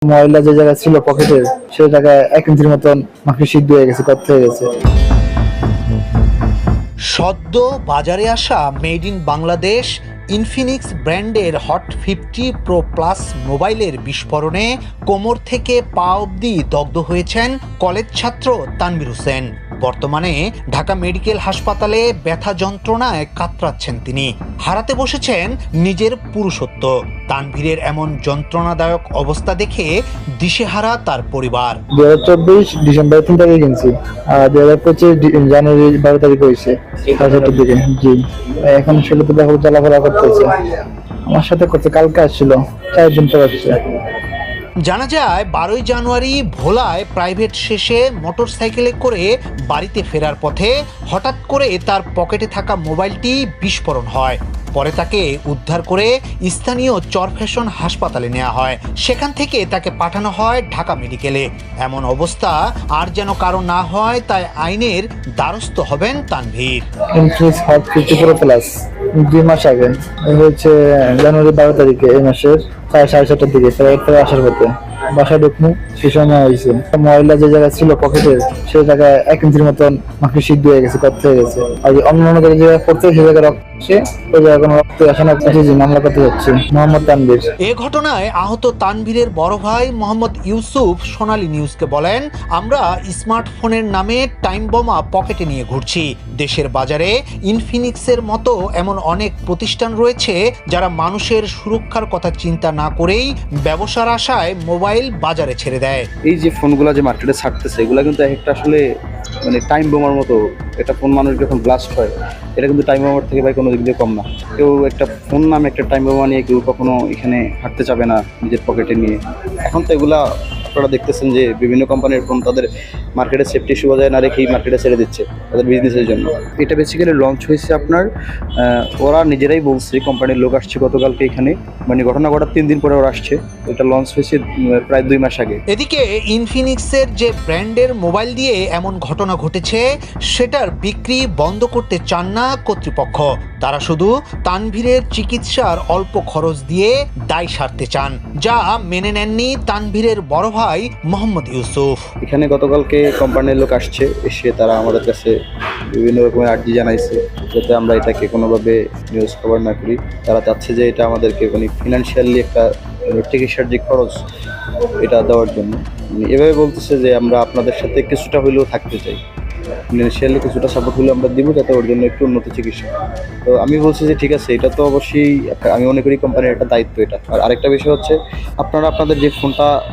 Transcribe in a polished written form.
ময়লা যে জায়গায় ছিল পকেটের সেই জায়গায় 1 ইঞ্চির মতন মাটি সিদ্ধ হয়ে গেছে, কত হয়ে গেছে। সদ্য বাজারে আসা মেড ইন বাংলাদেশ ইনফিনিক্স ব্র্যান্ডের হট 50 প্রো প্লাস মোবাইলের বিস্ফোরণে কোমর থেকে পা অবধি দগ্ধ হয়েছেন কলেজ ছাত্র তানভীর হোসেন। বর্তমানে ঢাকা মেডিকেল হাসপাতালে ব্যথা যন্ত্রণায় কাতরাচ্ছেন তিনি। হারাতে বসেছেন নিজের পুরুষত্ব। তানভীরের এমন যন্ত্রণাদায়ক অবস্থা দেখে দিশেহারা তার পরিবার। 2024 ডিসেম্বর 3 তারিখে কিনছি, আর 2025 জানুয়ারি 12 তারিখ হয়েছে 7টার দিকে। জি, এখন সেটা তো দেখো চলাফেরা করতেছে। আমার সাথে করতে কালকে আসছিল, 4 দিন পর আসছে। জানা যায় 12 জানুয়ারি ভোলায় প্রাইভেট শেষে মোটরসাইকেলে করে বাড়িতে ফেরার পথে হঠাৎ করে তার পকেটে থাকা মোবাইলটি বিস্ফোরণ হয়। পরে তাকে উদ্ধার করে স্থানীয় চরফ্যাশন হাসপাতালে নেওয়া হয়। সেখান থেকে তাকে পাঠানো হয় ঢাকা মেডিকেলে। এমন অবস্থা আর যেন কারো না হয় তাই আইনের দ্বারস্থ হবেন Tanvir. Infinix hot 50 pro plus 2 মাস আগে হচ্ছে, জানুয়ারি 12 তারিখে এই মাসের 7:30টার দিকে ফেরত আসার পথে বাসায় ঢুকমু, সে সময় হয়েছে ময়লা যে জায়গায় ছিল পকেটের সেই জায়গায় 1 ইঞ্চির মতন মাটি সিদ্ধ হয়ে গেছে, কত হয়ে গেছে। আর অন্য জায়গায় পড়তে সেই জায়গায় রক্ত ওই জায়গায় কোনো রক্ত আসে না। মামলা করতে যাচ্ছি মোহাম্মদ তানভীর। এ ঘটনায় আহত তানভীরের বড় ভাই মোহাম্মদ ইউসুফ সোনালী নিউজকে বলেন, আমরা স্মার্টফোনের নামে টাইম বোমা পকেটে নিয়ে ঘুরছি। দেশের বাজারে ইনফিনিক্সের মতো এমন অনেক প্রতিষ্ঠান রয়েছে যারা মানুষের সুরক্ষার কথা চিন্তা না করেই ব্যবসার আশায় মোবাইল বাজারে ছেড়ে দেয়। এই যে ফোনগুলো যে মার্কেটে ছাড়তেছে এগুলো কিন্তু একটা আসলে মানে টাইম বোমার মতো। একটা ফোন মানুষ যখন ব্লাস্ট হয় এটা কিন্তু টাইম বোমার থেকে ভাই কোনো দিক দিয়ে কম না। কেউ একটা ফোন নামে একটা টাইম বোমা নিয়ে কেউ কখনো এখানে হাঁটতে যাবে না নিজের পকেটে নিয়ে। এখন তো এগুলা আপনারা দেখতেছেন যে বিভিন্ন কোম্পানির ফোন তাদের মার্কেটে সেফটি ইস্যু বজায় না রেখেই মার্কেটে ছেড়ে দিচ্ছে তাদের বিজনেসের জন্য। এটা বেসিক্যালি লঞ্চ হয়েছে আপনার ওরা নিজেরাই বলছে, কোম্পানির লোক আসছে গতকালকে এখানে, মানে ঘটনা ঘটার 3 দিন পরে ওরা আসছে। এটা লঞ্চ হয়েছে প্রায় 2 মাস আগে। এদিকে ইনফিনিক্সের যে ব্র্যান্ডের মোবাইল দিয়ে এমন ঘটনা ঘটেছে সেটার বিক্রি বন্ধ করতে চান না কর্তৃপক্ষ। তারা শুধু তানভীরের চিকিৎসার অল্প খরচ দিয়ে দায় সারতে চান, যা মেনে নেননি তানভীরের বড় ভাই মোহাম্মদ ইউসুফ। এখানে গতকালকে কোম্পানির লোক আসছে, এসে তারা আমাদের কাছে বিভিন্ন রকমের আর্জি জানাইছে যাতে আমরা এটাকে কোনোভাবে নিউজ কভার না করি। তারা চাচ্ছে যে এটা আমাদেরকে মানে ফিনান্সিয়ালি একটা চিকিৎসার যে খরচ এটা দেওয়ার জন্য এভাবে বলতেছে যে আমরা আপনাদের সাথে কিছুটা হলেও থাকতে চাই, ফিনান্সিয়ালি কিছুটা সাপোর্ট হলে আমরা দিব যাতে ওর জন্য একটু উন্নত চিকিৎসা। তো আমি বলছি যে ঠিক আছে, এটা তো অবশ্যই আমি মনে করি কোম্পানির একটা দায়িত্ব এটা। আর আরেকটা বিষয় হচ্ছে আপনারা আপনাদের যে ফোনটা